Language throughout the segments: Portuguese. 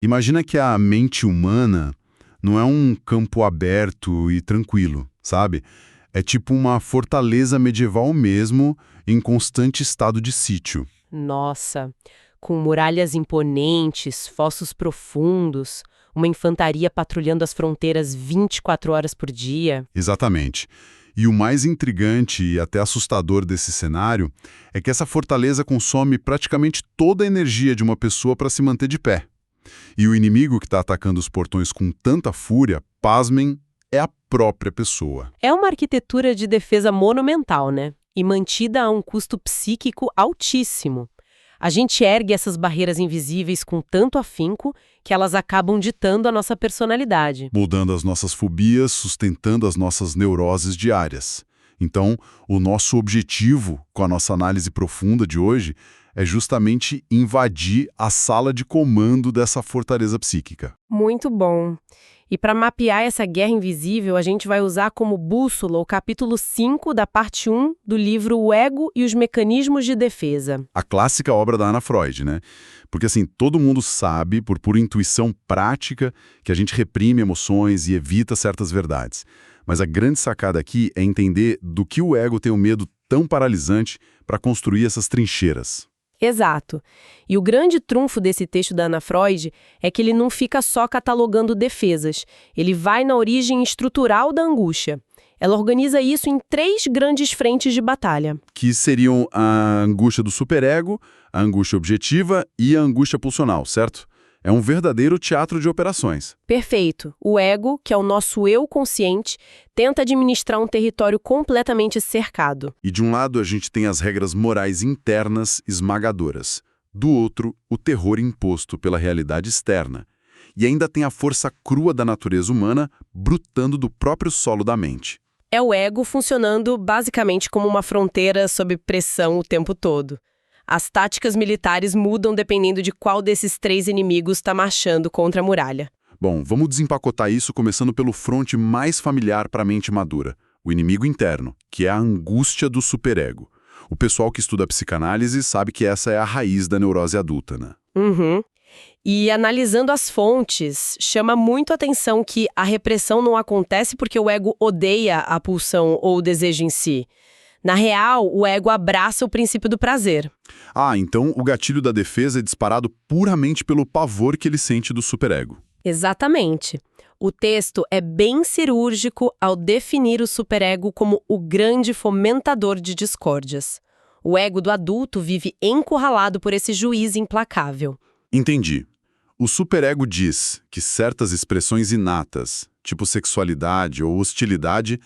Imagina que a mente humana não é um campo aberto e tranquilo, sabe? É tipo uma fortaleza medieval mesmo, em constante estado de sítio. Nossa, com muralhas imponentes, fossos profundos, uma infantaria patrulhando as fronteiras 24 horas por dia. Exatamente. E o mais intrigante e até assustador desse cenário é que essa fortaleza consome praticamente toda a energia de uma pessoa para se manter de pé. E o inimigo que está atacando os portões com tanta fúria, pasmem, é a própria pessoa. É uma arquitetura de defesa monumental, né? E mantida a um custo psíquico altíssimo. A gente ergue essas barreiras invisíveis com tanto afinco que elas acabam ditando a nossa personalidade. Moldando as nossas fobias, sustentando as nossas neuroses diárias. Então, o nosso objetivo com a nossa análise profunda de hoje é justamente invadir a sala de comando dessa fortaleza psíquica. Muito bom. E para mapear essa guerra invisível, a gente vai usar como bússola o capítulo 5 da parte 1 do livro O Ego e os Mecanismos de Defesa. A clássica obra da Ana Freud, né? Porque assim, todo mundo sabe, por pura intuição prática, que a gente reprime emoções e evita certas verdades. Mas a grande sacada aqui é entender do que o ego tem um medo tão paralisante para construir essas trincheiras. Exato. E o grande trunfo desse texto da Ana Freud é que ele não fica só catalogando defesas. Ele vai na origem estrutural da angústia. Ela organiza isso em 3 grandes frentes de batalha. Que seriam a angústia do superego, a angústia objetiva e a angústia pulsional, certo? É um verdadeiro teatro de operações. Perfeito. O ego, que é o nosso eu consciente, tenta administrar um território completamente cercado. E de um lado a gente tem as regras morais internas esmagadoras. Do outro, o terror imposto pela realidade externa. E ainda tem a força crua da natureza humana brutando do próprio solo da mente. É o ego funcionando basicamente como uma fronteira sob pressão o tempo todo. As táticas militares mudam dependendo de qual desses 3 inimigos está marchando contra a muralha. Bom, vamos desempacotar isso começando pelo fronte mais familiar para a mente madura, o inimigo interno, que é a angústia do superego. O pessoal que estuda psicanálise sabe que essa é a raiz da neurose adulta, né? Uhum. E analisando as fontes, chama muito a atenção que a repressão não acontece porque o ego odeia a pulsão ou o desejo em si. Na real, o ego abraça o princípio do prazer. Ah, então o gatilho da defesa é disparado puramente pelo pavor que ele sente do superego. Exatamente. O texto é bem cirúrgico ao definir o superego como o grande fomentador de discórdias. O ego do adulto vive encurralado por esse juiz implacável. Entendi. O superego diz que certas expressões inatas, tipo sexualidade ou hostilidade,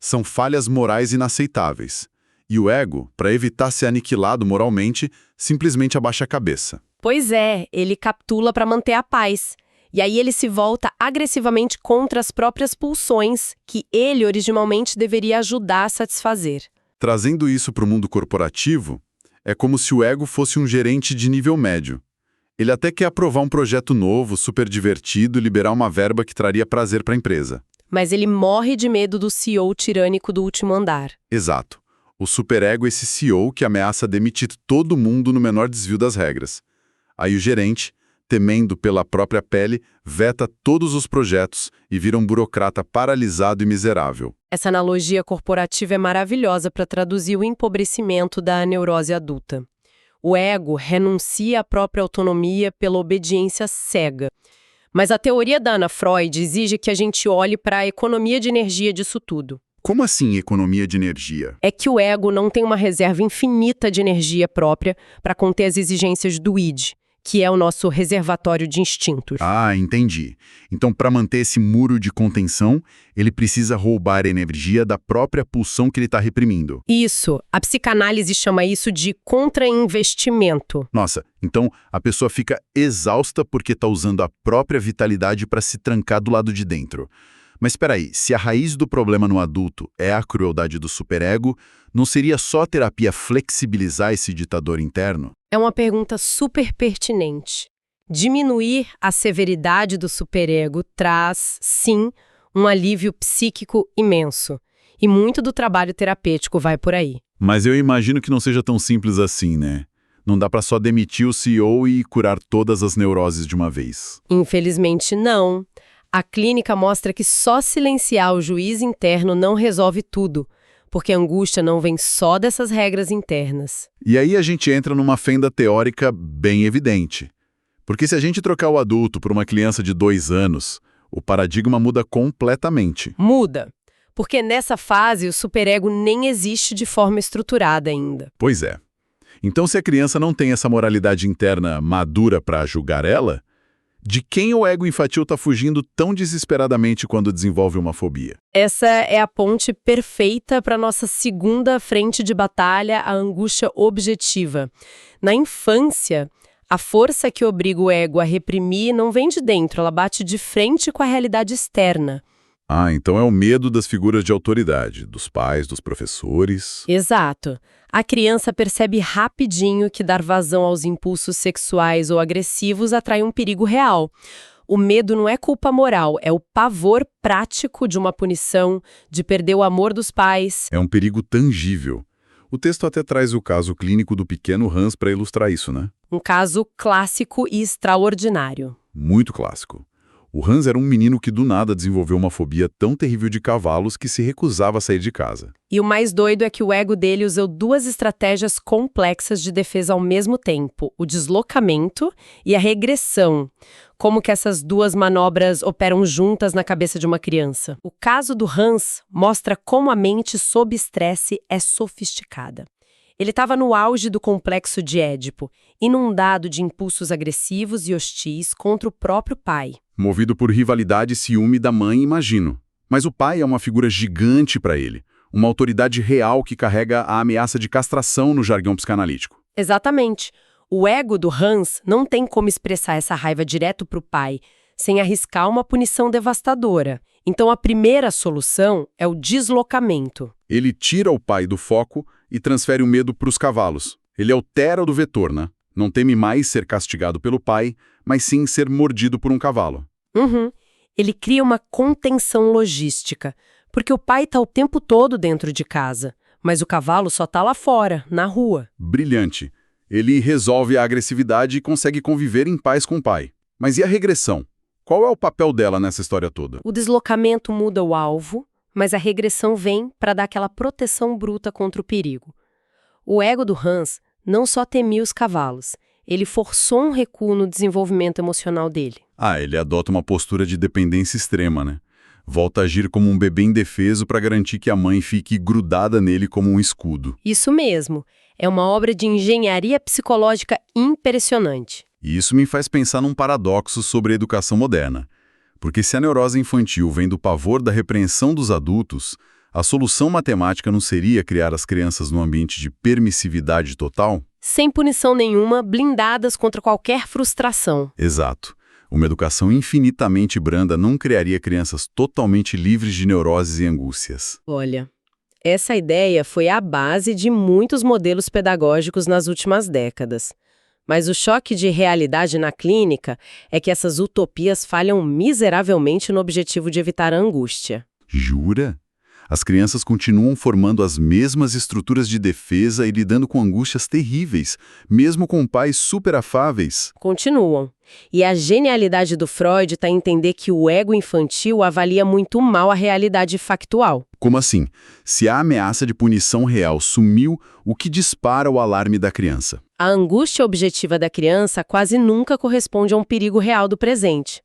são falhas morais inaceitáveis. E o ego, para evitar ser aniquilado moralmente, simplesmente abaixa a cabeça. Pois é, ele capitula para manter a paz. E aí ele se volta agressivamente contra as próprias pulsões que ele originalmente deveria ajudar a satisfazer. Trazendo isso para o mundo corporativo, é como se o ego fosse um gerente de nível médio. Ele até quer aprovar um projeto novo, super divertido e liberar uma verba que traria prazer para a empresa. Mas ele morre de medo do CEO tirânico do último andar. Exato. O superego é esse CEO que ameaça demitir todo mundo no menor desvio das regras. Aí o gerente, temendo pela própria pele, veta todos os projetos e vira um burocrata paralisado e miserável. Essa analogia corporativa é maravilhosa para traduzir o empobrecimento da neurose adulta. O ego renuncia à própria autonomia pela obediência cega. Mas a teoria da Ana Freud exige que a gente olhe para a economia de energia disso tudo. Como assim economia de energia? É que o ego não tem uma reserva infinita de energia própria para conter as exigências do id, que é o nosso reservatório de instintos. Ah, entendi. Então, para manter esse muro de contenção, ele precisa roubar energia da própria pulsão que ele está reprimindo. Isso. A psicanálise chama isso de contra-investimento. Nossa, então a pessoa fica exausta porque está usando a própria vitalidade para se trancar do lado de dentro. Mas espera aí, se a raiz do problema no adulto é a crueldade do superego, não seria só a terapia flexibilizar esse ditador interno? É uma pergunta super pertinente. Diminuir a severidade do superego traz, sim, um alívio psíquico imenso. E muito do trabalho terapêutico vai por aí. Mas eu imagino que não seja tão simples assim, né? Não dá para só demitir o CEO e curar todas as neuroses de uma vez. Infelizmente, não. A clínica mostra que só silenciar o juiz interno não resolve tudo, porque a angústia não vem só dessas regras internas. E aí a gente entra numa fenda teórica bem evidente. Porque se a gente trocar o adulto por uma criança de 2 anos, o paradigma muda completamente. Muda, porque nessa fase o superego nem existe de forma estruturada ainda. Pois é. Então, se a criança não tem essa moralidade interna madura para julgar ela, de quem o ego infantil está fugindo tão desesperadamente quando desenvolve uma fobia? Essa é a ponte perfeita para nossa segunda frente de batalha, a angústia objetiva. Na infância, a força que obriga o ego a reprimir não vem de dentro, ela bate de frente com a realidade externa. Ah, então é o medo das figuras de autoridade, dos pais, dos professores. Exato. A criança percebe rapidinho que dar vazão aos impulsos sexuais ou agressivos atrai um perigo real. O medo não é culpa moral, é o pavor prático de uma punição, de perder o amor dos pais. É um perigo tangível. O texto até traz o caso clínico do pequeno Hans para ilustrar isso, né? Um caso clássico e extraordinário. Muito clássico. O Hans era um menino que do nada desenvolveu uma fobia tão terrível de cavalos que se recusava a sair de casa. E o mais doido é que o ego dele usou 2 estratégias complexas de defesa ao mesmo tempo, o deslocamento e a regressão. Como que essas 2 manobras operam juntas na cabeça de uma criança? O caso do Hans mostra como a mente sob estresse é sofisticada. Ele estava no auge do complexo de Édipo, inundado de impulsos agressivos e hostis contra o próprio pai. Movido por rivalidade e ciúme da mãe, imagino. Mas o pai é uma figura gigante para ele, uma autoridade real que carrega a ameaça de castração no jargão psicanalítico. Exatamente. O ego do Hans não tem como expressar essa raiva direto para o pai, sem arriscar uma punição devastadora. Então a primeira solução é o deslocamento. Ele tira o pai do foco e transfere o medo para os cavalos. Ele altera o do vetor, né? Não teme mais ser castigado pelo pai, mas sim ser mordido por um cavalo. Ele cria uma contenção logística, porque o pai está o tempo todo dentro de casa, mas o cavalo só está lá fora, na rua. Brilhante. Ele resolve a agressividade e consegue conviver em paz com o pai. Mas e a regressão? Qual é o papel dela nessa história toda? O deslocamento muda o alvo, mas a regressão vem para dar aquela proteção bruta contra o perigo. O ego do Hans não só temia os cavalos, ele forçou um recuo no desenvolvimento emocional dele. Ele adota uma postura de dependência extrema, né? Volta a agir como um bebê indefeso para garantir que a mãe fique grudada nele como um escudo. Isso mesmo. É uma obra de engenharia psicológica impressionante. E isso me faz pensar num paradoxo sobre a educação moderna. Porque se a neurose infantil vem do pavor da repreensão dos adultos, a solução matemática não seria criar as crianças num ambiente de permissividade total? Sem punição nenhuma, blindadas contra qualquer frustração. Exato. Uma educação infinitamente branda não criaria crianças totalmente livres de neuroses e angústias. Olha, essa ideia foi a base de muitos modelos pedagógicos nas últimas décadas. Mas o choque de realidade na clínica é que essas utopias falham miseravelmente no objetivo de evitar a angústia. Jura? As crianças continuam formando as mesmas estruturas de defesa e lidando com angústias terríveis, mesmo com pais super afáveis. Continuam. E a genialidade do Freud está em entender que o ego infantil avalia muito mal a realidade factual. Como assim? Se a ameaça de punição real sumiu, o que dispara o alarme da criança? A angústia objetiva da criança quase nunca corresponde a um perigo real do presente.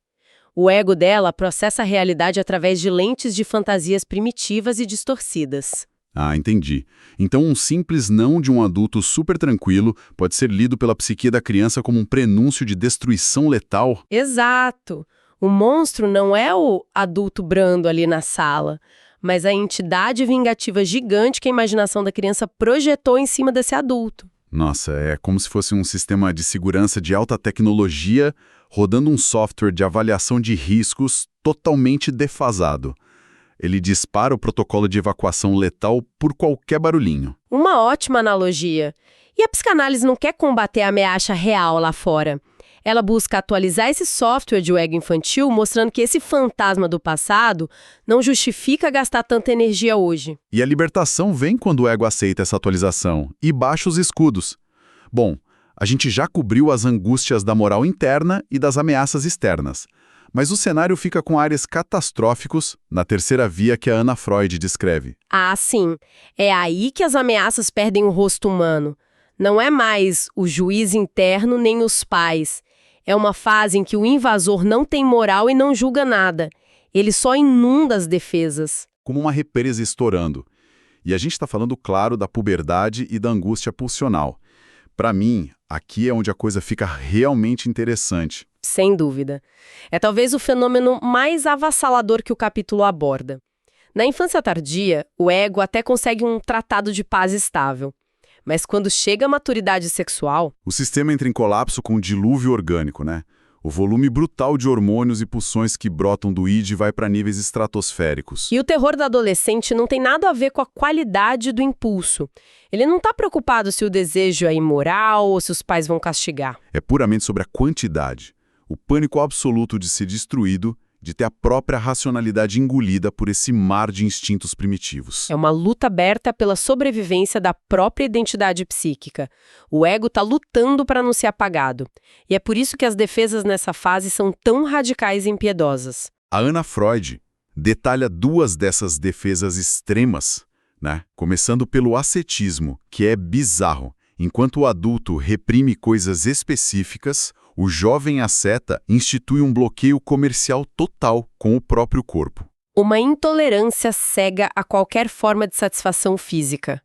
O ego dela processa a realidade através de lentes de fantasias primitivas e distorcidas. Entendi. Então um simples não de um adulto super tranquilo pode ser lido pela psique da criança como um prenúncio de destruição letal? Exato. O monstro não é o adulto brando ali na sala, mas a entidade vingativa gigante que a imaginação da criança projetou em cima desse adulto. Nossa, é como se fosse um sistema de segurança de alta tecnologia rodando um software de avaliação de riscos totalmente defasado. Ele dispara o protocolo de evacuação letal por qualquer barulhinho. Uma ótima analogia. E a psicanálise não quer combater a ameaça real lá fora. Ela busca atualizar esse software de ego infantil, mostrando que esse fantasma do passado não justifica gastar tanta energia hoje. E a libertação vem quando o ego aceita essa atualização e baixa os escudos. Bom, A gente já cobriu as angústias da moral interna e das ameaças externas. Mas o cenário fica com áreas catastróficos na terceira via que a Anna Freud descreve. Ah, sim. É aí que as ameaças perdem o rosto humano. Não é mais o juiz interno nem os pais. É uma fase em que o invasor não tem moral e não julga nada. Ele só inunda as defesas. Como uma represa estourando. E a gente está falando, claro, da puberdade e da angústia pulsional. Para mim, aqui é onde a coisa fica realmente interessante. Sem dúvida. É talvez o fenômeno mais avassalador que o capítulo aborda. Na infância tardia, o ego até consegue um tratado de paz estável. Mas quando chega a maturidade sexual... O sistema entra em colapso com um dilúvio orgânico, né? O volume brutal de hormônios e pulsões que brotam do id vai para níveis estratosféricos. E o terror da adolescente não tem nada a ver com a qualidade do impulso. Ele não está preocupado se o desejo é imoral ou se os pais vão castigar. É puramente sobre a quantidade. O pânico absoluto de ser destruído, de ter a própria racionalidade engolida por esse mar de instintos primitivos. É uma luta aberta pela sobrevivência da própria identidade psíquica. O ego está lutando para não ser apagado. E é por isso que as defesas nessa fase são tão radicais e impiedosas. A Anna Freud detalha duas dessas defesas extremas, né? Começando pelo ascetismo, que é bizarro. Enquanto o adulto reprime coisas específicas, o jovem asceta institui um bloqueio comercial total com o próprio corpo. Uma intolerância cega a qualquer forma de satisfação física.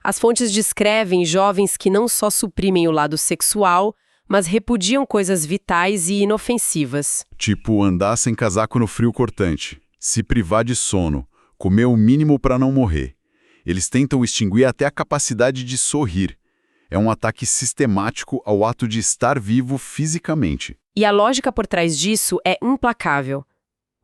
As fontes descrevem jovens que não só suprimem o lado sexual, mas repudiam coisas vitais e inofensivas. Tipo andar sem casaco no frio cortante, se privar de sono, comer o mínimo para não morrer. Eles tentam extinguir até a capacidade de sorrir. É um ataque sistemático ao ato de estar vivo fisicamente. E a lógica por trás disso é implacável.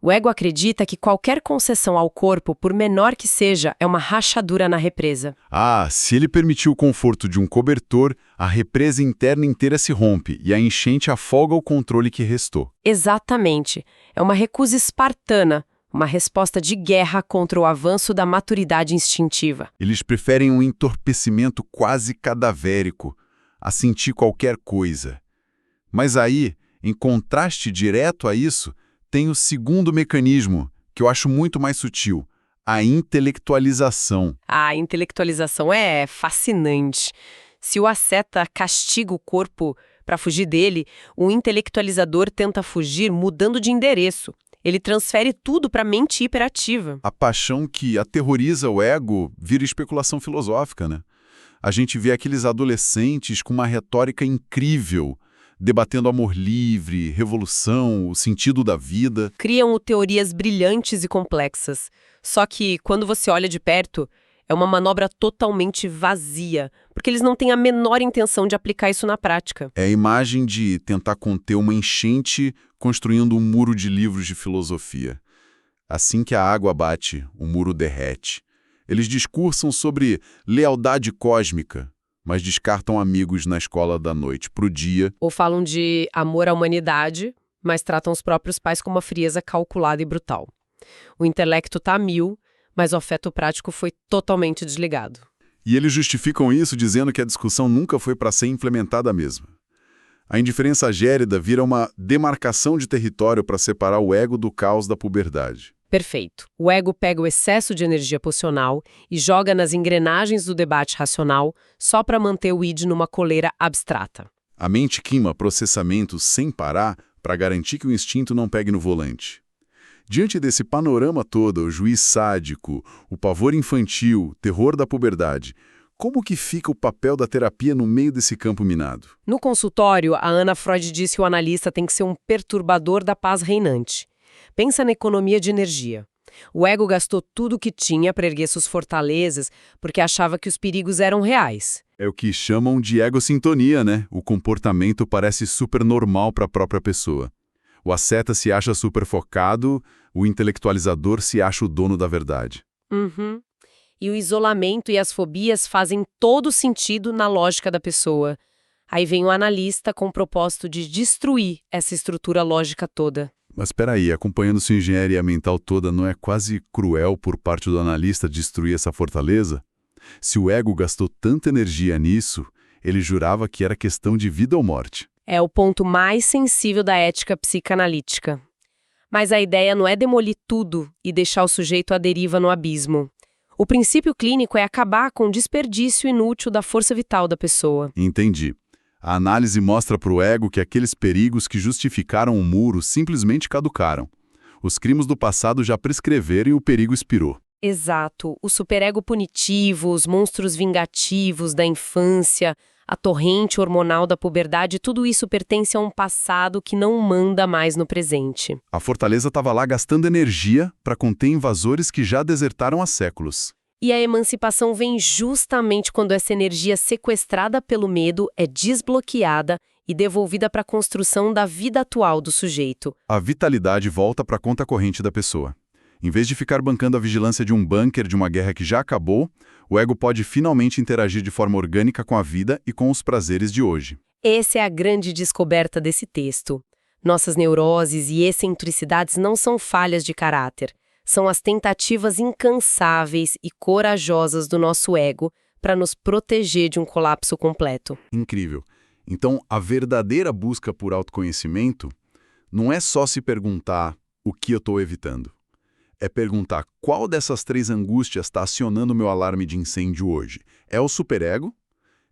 O ego acredita que qualquer concessão ao corpo, por menor que seja, é uma rachadura na represa. Ah, se ele permitir o conforto de um cobertor, a represa interna inteira se rompe e a enchente afoga o controle que restou. Exatamente. É uma recusa espartana, uma resposta de guerra contra o avanço da maturidade instintiva. Eles preferem um entorpecimento quase cadavérico, a sentir qualquer coisa. Mas aí, em contraste direto a isso, tem o segundo mecanismo, que eu acho muito mais sutil, a intelectualização. A intelectualização é fascinante. Se o asceta castiga o corpo para fugir dele, o intelectualizador tenta fugir mudando de endereço. Ele transfere tudo para a mente hiperativa. A paixão que aterroriza o ego vira especulação filosófica, né? A gente vê aqueles adolescentes com uma retórica incrível, debatendo amor livre, revolução, o sentido da vida. Criam teorias brilhantes e complexas. Só que, quando você olha de perto, é uma manobra totalmente vazia, porque eles não têm a menor intenção de aplicar isso na prática. É a imagem de tentar conter uma enchente construindo um muro de livros de filosofia. Assim que a água bate, o muro derrete. Eles discursam sobre lealdade cósmica, mas descartam amigos na escola da noite pro dia. Ou falam de amor à humanidade, mas tratam os próprios pais com uma frieza calculada e brutal. O intelecto tá a mil, mas o afeto prático foi totalmente desligado. E eles justificam isso dizendo que a discussão nunca foi para ser implementada mesmo. A indiferença gérida vira uma demarcação de território para separar o ego do caos da puberdade. Perfeito. O ego pega o excesso de energia pulsional e joga nas engrenagens do debate racional só para manter o id numa coleira abstrata. A mente queima processamentos sem parar para garantir que o instinto não pegue no volante. Diante desse panorama todo, o juiz sádico, o pavor infantil, o terror da puberdade, como que fica o papel da terapia no meio desse campo minado? No consultório, a Anna Freud disse que o analista tem que ser um perturbador da paz reinante. Pensa na economia de energia. O ego gastou tudo o que tinha para erguer suas fortalezas porque achava que os perigos eram reais. É o que chamam de egossintonia, né? O comportamento parece super normal para a própria pessoa. O asceta se acha super focado, o intelectualizador se acha o dono da verdade. Uhum. E o isolamento e as fobias fazem todo sentido na lógica da pessoa. Aí vem o analista com o propósito de destruir essa estrutura lógica toda. Mas espera aí, acompanhando sua engenharia mental toda, não é quase cruel por parte do analista destruir essa fortaleza? Se o ego gastou tanta energia nisso, Ele jurava que era questão de vida ou morte. É o ponto mais sensível da ética psicanalítica. Mas a ideia não é demolir tudo e deixar o sujeito à deriva no abismo. O princípio clínico é acabar com o desperdício inútil da força vital da pessoa. Entendi. A análise mostra para o ego que aqueles perigos que justificaram o muro simplesmente caducaram. Os crimes do passado já prescreveram e o perigo expirou. Exato. O superego punitivo, os monstros vingativos da infância, a torrente hormonal da puberdade, tudo isso pertence a um passado que não manda mais no presente. A fortaleza estava lá gastando energia para conter invasores que já desertaram há séculos. E a emancipação vem justamente quando essa energia sequestrada pelo medo é desbloqueada e devolvida para a construção da vida atual do sujeito. A vitalidade volta para a conta corrente da pessoa. Em vez de ficar bancando a vigilância de um bunker de uma guerra que já acabou, o ego pode finalmente interagir de forma orgânica com a vida e com os prazeres de hoje. Essa é a grande descoberta desse texto. Nossas neuroses e excentricidades não são falhas de caráter. São as tentativas incansáveis e corajosas do nosso ego para nos proteger de um colapso completo. Incrível. Então, a verdadeira busca por autoconhecimento não é só se perguntar o que eu estou evitando. É perguntar qual dessas 3 angústias está acionando o meu alarme de incêndio hoje. É o superego?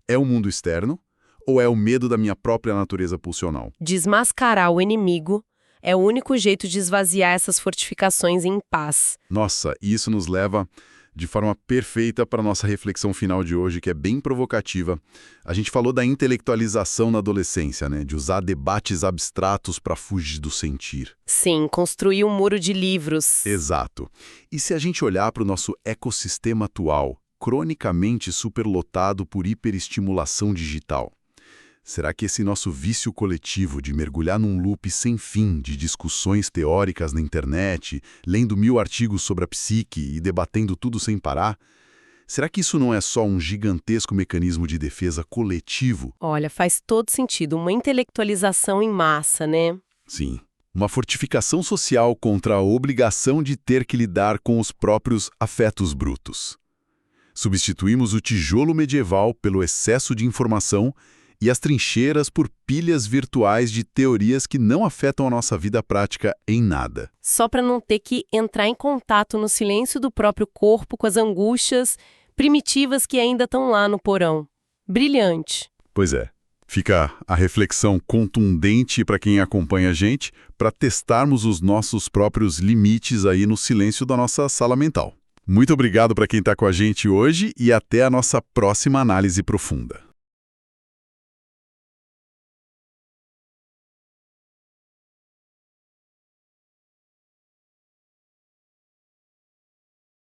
É o mundo externo? Ou é o medo da minha própria natureza pulsional? Desmascarar o inimigo é o único jeito de esvaziar essas fortificações em paz. Nossa, e isso nos leva de forma perfeita para a nossa reflexão final de hoje, que é bem provocativa. A gente falou da intelectualização na adolescência, né? De usar debates abstratos para fugir do sentir. Sim, construir um muro de livros. Exato. E se a gente olhar para o nosso ecossistema atual, cronicamente superlotado por hiperestimulação digital, será que esse nosso vício coletivo de mergulhar num loop sem fim de discussões teóricas na internet, lendo 1000 artigos sobre a psique e debatendo tudo sem parar, será que isso não é só um gigantesco mecanismo de defesa coletivo? Olha, faz todo sentido, uma intelectualização em massa, né? Sim. Uma fortificação social contra a obrigação de ter que lidar com os próprios afetos brutos. Substituímos o tijolo medieval pelo excesso de informação e as trincheiras por pilhas virtuais de teorias que não afetam a nossa vida prática em nada. Só para não ter que entrar em contato no silêncio do próprio corpo com as angústias primitivas que ainda estão lá no porão. Brilhante. Pois é. Fica a reflexão contundente para quem acompanha a gente, para testarmos os nossos próprios limites aí no silêncio da nossa sala mental. Muito obrigado para quem está com a gente hoje e até a nossa próxima análise profunda.